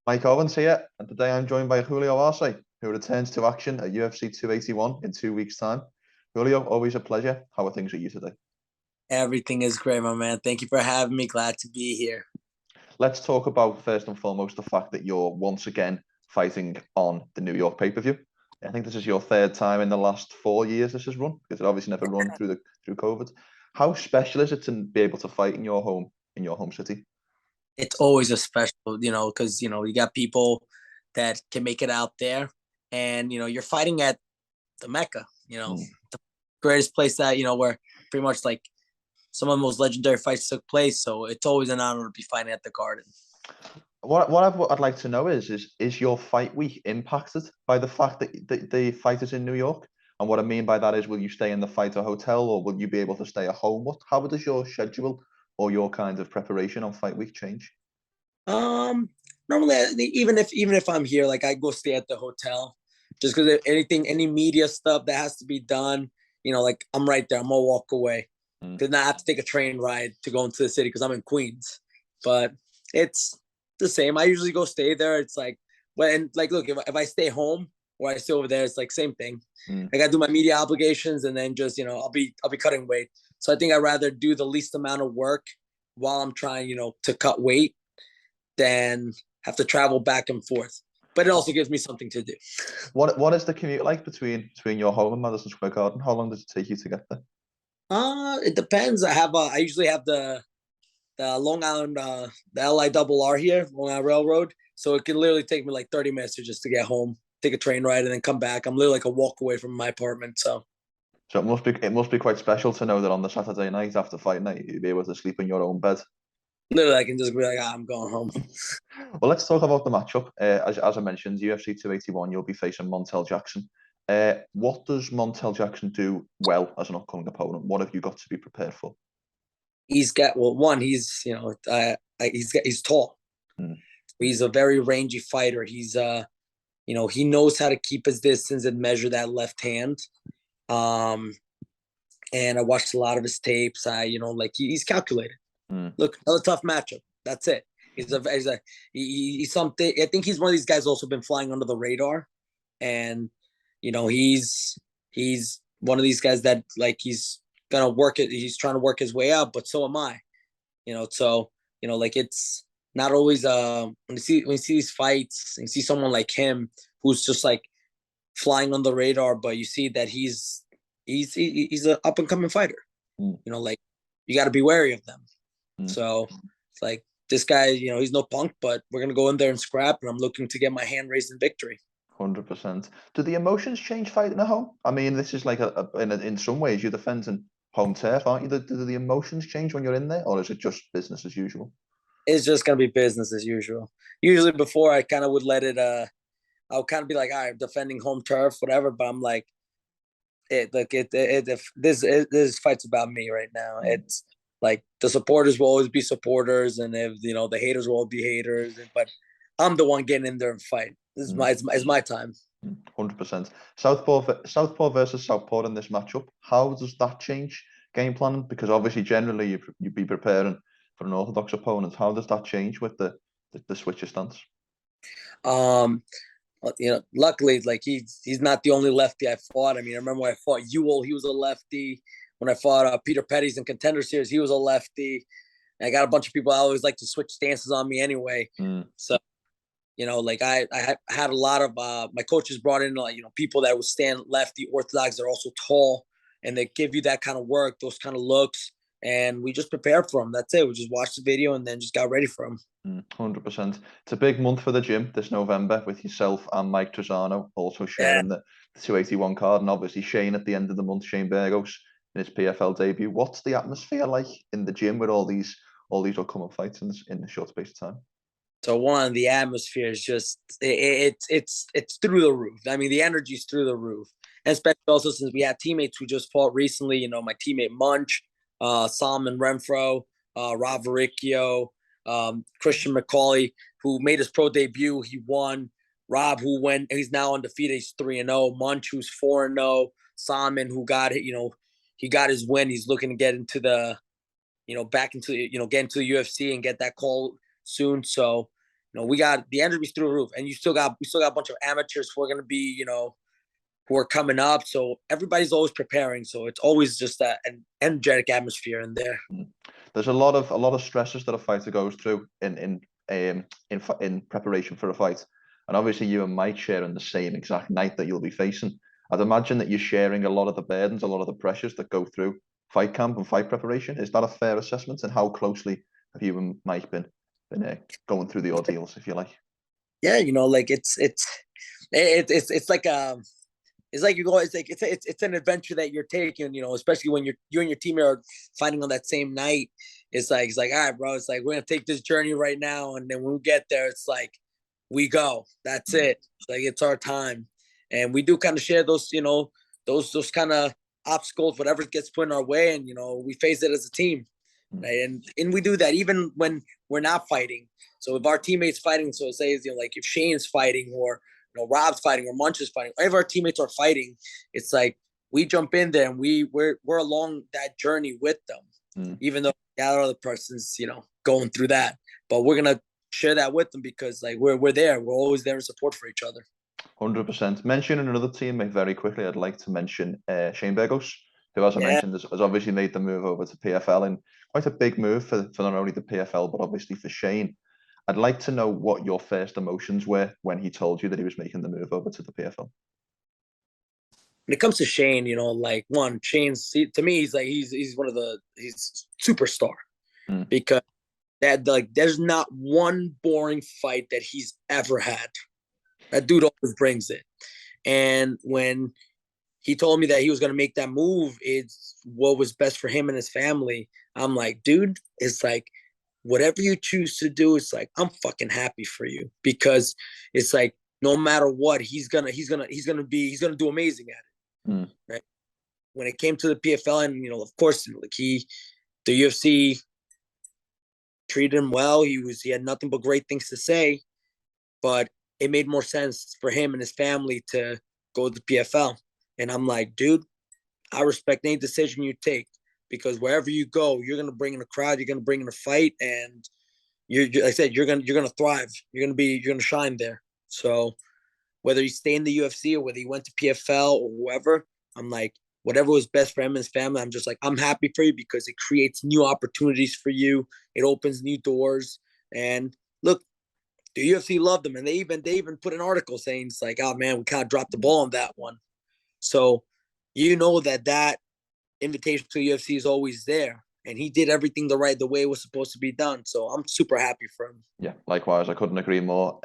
Mike Owens here, and today I'm joined by Julio Arce, who returns to action at UFC 281 in 2 weeks' time. Julio, always a pleasure. How are things with you today? Everything is great, my man. Thank you for having me. Glad to be here. Let's talk about, first and foremost, the fact that you're once again fighting on the New York pay-per-view. I think this is your third time in the last 4 years this has run, because it obviously never run through COVID. How special is it to be able to fight in your home city? It's always a special, because, you got people that can make it out there, and, you're fighting at the Mecca, the greatest place that, where pretty much like some of the most legendary fights took place. So it's always an honor to be fighting at the Garden. What I'd like to know is your fight week impacted by the fact that the fight is in New York? And what I mean by that is, will you stay in the fighter hotel, or will you be able to stay at home? How does your schedule or your kind of preparation on fight week change? Normally, even if I'm here, like I go stay at the hotel, just because any media stuff that has to be done, like I'm right there. I'm gonna walk away. Did not have to take a train ride to go into the city because I'm in Queens, but it's the same. I usually go stay there. It's like look, if I stay home or I stay over there, it's like same thing. I gotta do my media obligations, and then just I'll be cutting weight. So I think I'd rather do the least amount of work while I'm trying to cut weight than have to travel back and forth. But it also gives me something to do. What is the commute like between your home and Madison Square Garden? How long does it take you to get there? It depends. I usually have the Long Island, the LIRR here, Long Island Railroad. So it can literally take me like 30 minutes just to get home, take a train ride, and then come back. I'm literally like a walk away from my apartment. So it must be quite special to know that on the Saturday night after fight night, you'll be able to sleep in your own bed. Literally, I can just be like, I'm going home. Well, let's talk about the matchup. As I mentioned, UFC 281, you'll be facing Montel Jackson. What does Montel Jackson do well as an upcoming opponent? What have you got to be prepared for? He's tall. He's a very rangy fighter. He's he knows how to keep his distance and measure that left hand. And I watched a lot of his tapes. He's calculated. Look, another tough matchup. That's it. He's something. I think he's one of these guys also been flying under the radar, and he's one of these guys that like he's gonna work it. He's trying to work his way out, but so am I. It's not always when you see these fights and you see someone like him who's just like flying on the radar, but you see that he's an up and coming fighter. You got to be wary of them. So it's like this guy, he's no punk, but we're gonna go in there and scrap, and I'm looking to get my hand raised in victory. 100%. Do the emotions change fighting at home? I mean, this is like in some ways you're defending home turf, aren't you? Do the emotions change when you're in there, or is it just business as usual? It's just gonna be business as usual. Usually before I kind of would let it. I'll kind of be like, all right, defending home turf, whatever. But I'm like, this fight's about me right now. It's like the supporters will always be supporters, and if the haters will always be haters. But I'm the one getting in there and fight. This is my time. 100%. Southpaw versus Southpaw in this matchup. How does that change game planning? Because obviously, generally, you'd be preparing for an orthodox opponent. How does that change with the switcher stance? Luckily, like he's not the only lefty I fought. I mean, I remember when I fought Ewell, he was a lefty. When I fought Peter Petty's in Contender Series, he was a lefty. And I got a bunch of people I always like to switch stances on me anyway. So, I had a lot of my coaches brought in people that would stand lefty orthodox. They're also tall, and they give you that kind of work, those kind of looks, and we just prepared for them. That's it. We just watched the video and then just got ready for them. 100%. It's a big month for the gym this November with yourself and Mike Trizano also sharing the 281 card, and obviously Shane at the end of the month, Shane Burgos in his PFL debut. What's the atmosphere like in the gym with all these upcoming fights in a short space of time? So the atmosphere is just it's through the roof. I mean, the energy's through the roof, and especially also since we had teammates who just fought recently. My teammate Munch, Solomon Renfro, Rob Varicchio, Christian McCauley, who made his pro debut. He won. Rob, he's now undefeated. He's 3-0. Munch, who's 4-0. Solomon, who got he got his win. He's looking to get into the, get into the UFC and get that call soon. So, we got the entry's through the roof, and we still got a bunch of amateurs who are going to be, who are coming up. So everybody's always preparing. So it's always just an energetic atmosphere in there. There's a lot of stresses that a fighter goes through in preparation for a fight, and obviously you and Mike sharing the same exact night that you'll be facing. I'd imagine that you're sharing a lot of the burdens, a lot of the pressures that go through fight camp and fight preparation. Is that a fair assessment? And how closely have you and Mike been going through the ordeals, if you like? Yeah, like it's like it's like you go. It's like it's an adventure that you're taking. Especially when you and your team are fighting on that same night. It's like all right, bro. It's like we're gonna take this journey right now, and then when we get there, it's like we go. That's it. It's like it's our time, and we do kind of share those, those kind of obstacles, whatever gets put in our way, and we face it as a team, right? And we do that even when we're not fighting. So if our teammates fighting, so say like if Shane's fighting or Rob's fighting or Munch is fighting, if our teammates are fighting, it's like we jump in there and we're along that journey with them, even though the other person's going through that. But we're gonna share that with them because like we're there. We're always there in support for each other. 100%. Mentioning another teammate very quickly, I'd like to mention Shane Burgos, who, as I mentioned, has obviously made the move over to PFL, and quite a big move for not only the PFL but obviously for Shane. I'd like to know what your first emotions were when he told you that he was making the move over to the PFL. When it comes to Shane, like Shane's to me, he's one of he's superstar because there's not one boring fight that he's ever had. That dude always brings it. And when he told me that he was going to make that move, it's what was best for him and his family. I'm like, dude, it's like, whatever you choose to do, it's like, I'm fucking happy for you because it's like, no matter what, he's gonna do amazing at it. Right. When it came to the PFL and, of course, like the UFC treated him well. He had nothing but great things to say, but it made more sense for him and his family to go to the PFL. And I'm like, dude, I respect any decision you take because wherever you go, you're gonna bring in a crowd, you're gonna bring in a fight, and like I said, you're gonna thrive. You're gonna shine there. So whether you stay in the UFC or whether you went to PFL or whoever, I'm like, whatever was best for him and his family, I'm just like, I'm happy for you because it creates new opportunities for you. It opens new doors. And look, the UFC loved them, and they even put an article saying it's like, oh man, we kind of dropped the ball on that one. So that invitation to the UFC is always there, and he did everything the way it was supposed to be done. So I'm super happy for him. Yeah, likewise, I couldn't agree more.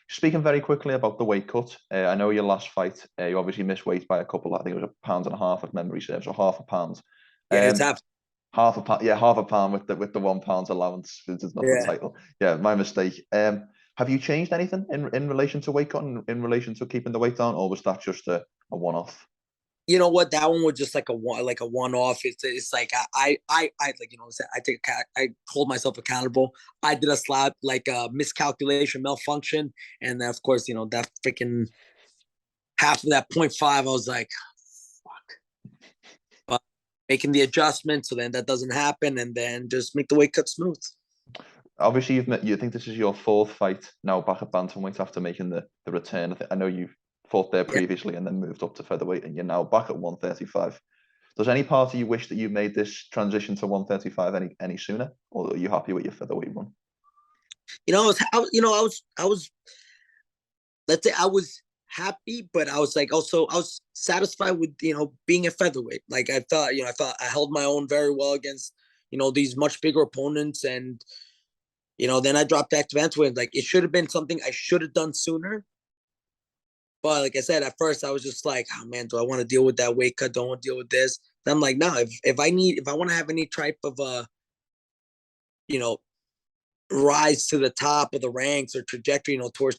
Speaking very quickly about the weight cut, I know your last fight, you obviously missed weight by a couple. I think it was 1.5 pounds if memory serves, or half a pound. Yeah, it's half a pound. Yeah, half a pound with the 1 pound allowance. It's not the title. Yeah, my mistake. Have you changed anything in relation to weight cut, in relation to keeping the weight down, or was that just a one-off? You know what? That one was just like a one-off. It's like I I hold myself accountable. I did a slap like a miscalculation, malfunction, and then of course that freaking half of that 0.5. I was like, fuck. But making the adjustment so then that doesn't happen, and then just make the weight cut smooth. Obviously, you think this is your fourth fight now back at bantamweight after making the return. I know you've fought there previously and then moved up to featherweight, and you're now back at 135. Does any part of you wish that you made this transition to 135 any sooner, or are you happy with your featherweight one? I was let's say I was happy, but I was like I was satisfied with being a featherweight. Like I thought I held my own very well against these much bigger opponents, and then I dropped back to bantamweight. Like it should have been something I should have done sooner. But like I said, at first I was just like, oh man, do I want to deal with that weight cut? Don't want to deal with this. Then I'm like, no, if I want to have any type of rise to the top of the ranks or trajectory, towards towards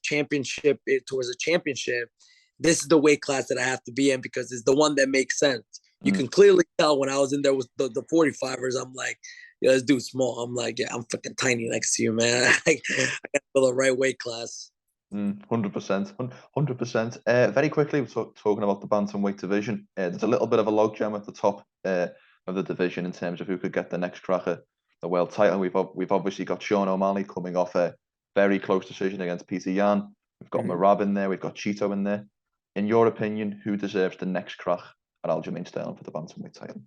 a championship, this is the weight class that I have to be in because it's the one that makes sense. You can clearly tell when I was in there with the 45ers, I'm like, yeah, this dude's small. I'm like, yeah, I'm fucking tiny next to you, man. I got the right weight class. 100%, 100%. Very quickly, we're talking about the bantamweight division. There's a little bit of a logjam at the top of the division in terms of who could get the next crack at the world title. We've obviously got Sean O'Malley coming off a very close decision against Peter Yan. We've got Merab in there. We've got Cheeto in there. In your opinion, who deserves the next crack at Aljamain Sterling for the bantamweight title?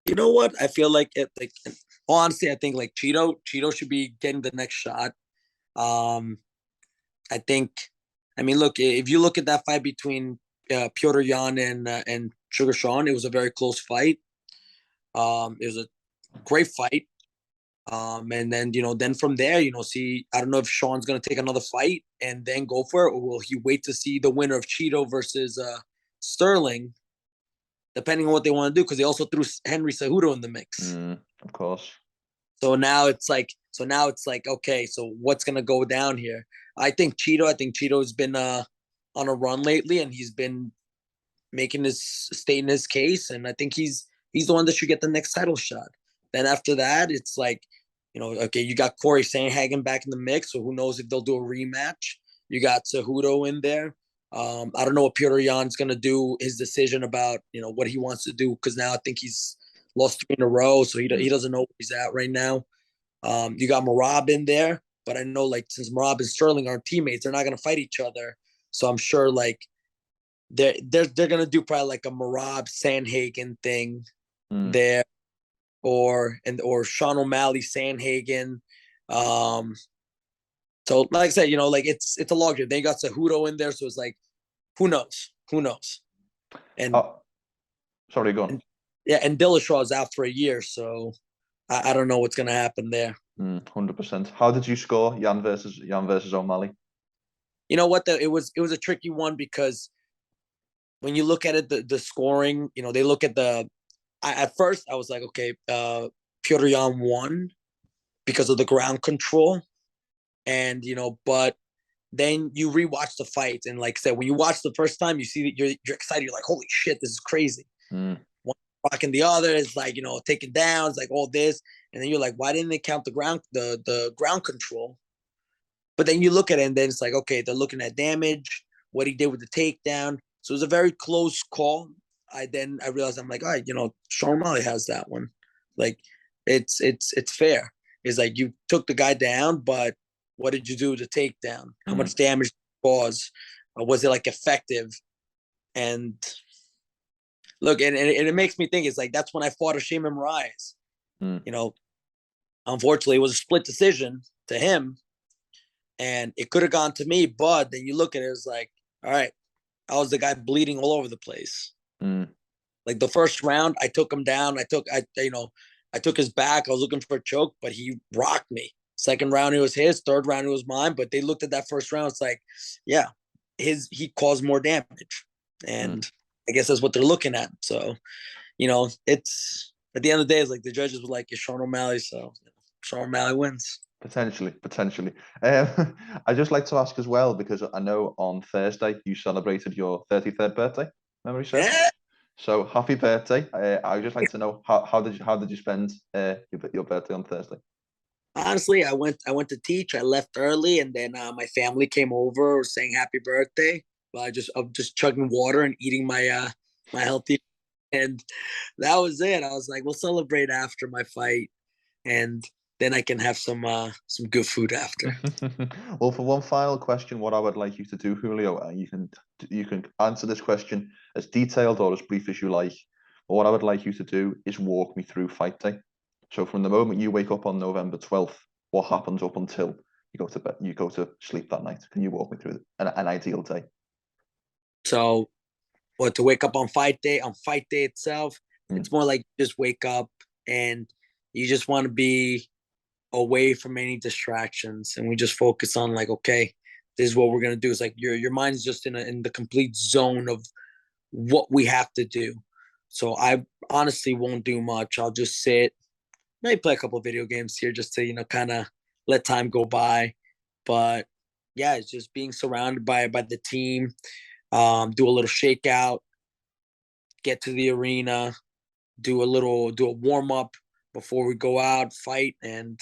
You know what? I feel like honestly, I think like Cheeto should be getting the next shot. I think, I mean, look, if you look at that fight between Piotr Yan and Sugar Sean, it was a very close fight. It was a great fight. And then, then from there, see, I don't know if Sean's going to take another fight and then go for it, or will he wait to see the winner of Cheeto versus Sterling, depending on what they want to do, because they also threw Henry Cejudo in the mix. Of course. So now it's like, okay, so what's going to go down here? I think Cheeto's been on a run lately, and he's been stating his case, and I think he's the one that should get the next title shot. Then after that, it's like, okay, you got Corey Sandhagen back in the mix, so who knows if they'll do a rematch. You got Cejudo in there. I don't know what Piotr Jan's going to do, his decision about, what he wants to do, because now I think he's lost 3 in a row, so he doesn't know where he's at right now. You got Merab in there, but I know, like, since Merab and Sterling aren't teammates, they're not going to fight each other. So I'm sure, like, they're going to do probably like a Merab Sandhagen thing there, or Sean O'Malley Sandhagen. So like I said, like it's a logjam. They got Cejudo in there, so it's like, who knows? And sorry, go on. And Dillashaw is out for a year, so I don't know what's going to happen there. 100%. How did you score Yan versus O'Malley? You know what? It was a tricky one, because when you look at it, the scoring, they look at at first I was like, okay, Piotr Yan won because of the ground control, and but then you rewatch the fights, and like I said, when you watch the first time, you see that you're excited. You're like, holy shit, this is crazy. One rocking the other is like, taking down, it's like all this, and then you're like, why didn't they count the ground control? But then you look at it, and then it's like, okay, they're looking at damage, what he did with the takedown. So it was a very close call. I realized, I'm like, all right, Sean O'Malley has that one. Like, it's fair. It's like, you took the guy down, but what did you do with the takedown? How much damage did it cause? Was it like effective? And look, and it makes me think, it's like, that's when I fought Ashima Moraes. Unfortunately, it was a split decision to him, and it could have gone to me, but then you look at it, it's like, all right, I was the guy bleeding all over the place. Like, the first round, I took him down. I took his back. I was looking for a choke, but he rocked me. Second round, it was his. Third round, it was mine. But they looked at that first round. It's like, yeah, he caused more damage, and I guess that's what they're looking at. So, it's at the end of the day, it's like the judges were like, it's Sean O'Malley, so Sean O'Malley wins. Potentially. I'd just like to ask as well, because I know on Thursday you celebrated your 33rd birthday, memory serves. Yeah. So happy birthday. I would just like to know, how did you spend your birthday on Thursday? Honestly, I went to teach. I left early, and then my family came over saying happy birthday. Well, I'm just chugging water and eating my healthy, and that was it. I was like, we'll celebrate after my fight, and then I can have some good food after. Well, for one final question, what I would like you to do, Julio, and you can answer this question as detailed or as brief as you like. But what I would like you to do is walk me through fight day. So from the moment you wake up on November 12th, what happens up until you go to bed, you go to sleep that night? Can you walk me through an ideal day? So, to wake up on fight day itself, it's more like just wake up and you just want to be away from any distractions, and we just focus on, like, okay, this is what we're gonna do. It's like your mind's just in the complete zone of what we have to do. So I honestly won't do much. I'll just sit, maybe play a couple of video games here just to kind of let time go by. But yeah, it's just being surrounded by the team. Do a little shakeout, get to the arena, do a warm up before we go out, fight, and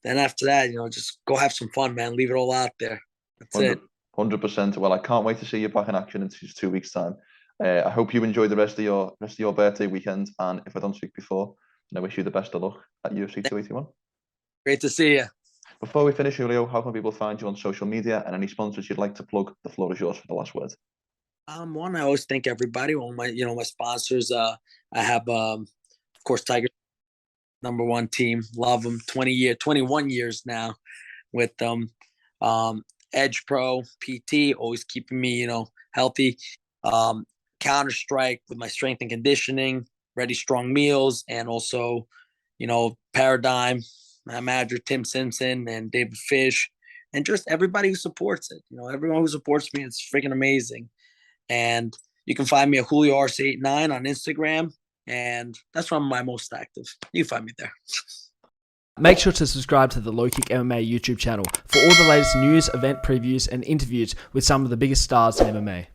then after that, just go have some fun, man. Leave it all out there. That's it. 100%. Well, I can't wait to see you back in action in just 2 weeks' time. I hope you enjoy the rest of your birthday weekend. And if I don't speak before, I wish you the best of luck at UFC 281. Great to see you. Before we finish, Julio, how can people find you on social media, and any sponsors you'd like to plug? The floor is yours for the last word. One, I always thank everybody. All my, my sponsors. I have, of course, Tiger #1 team. Love them. 21 years now with them. Edge Pro PT, always keeping me, healthy. Counter-Strike with my strength and conditioning, Ready Strong Meals, and also, Paradigm, my manager Tim Simpson and David Fish, and just everybody who supports it. Everyone who supports me, it's freaking amazing. And you can find me at Julio Arce 89 on Instagram, and that's where I'm my most active. You can find me there. Make sure to subscribe to the LowKick MMA YouTube channel for all the latest news, event previews, and interviews with some of the biggest stars in MMA.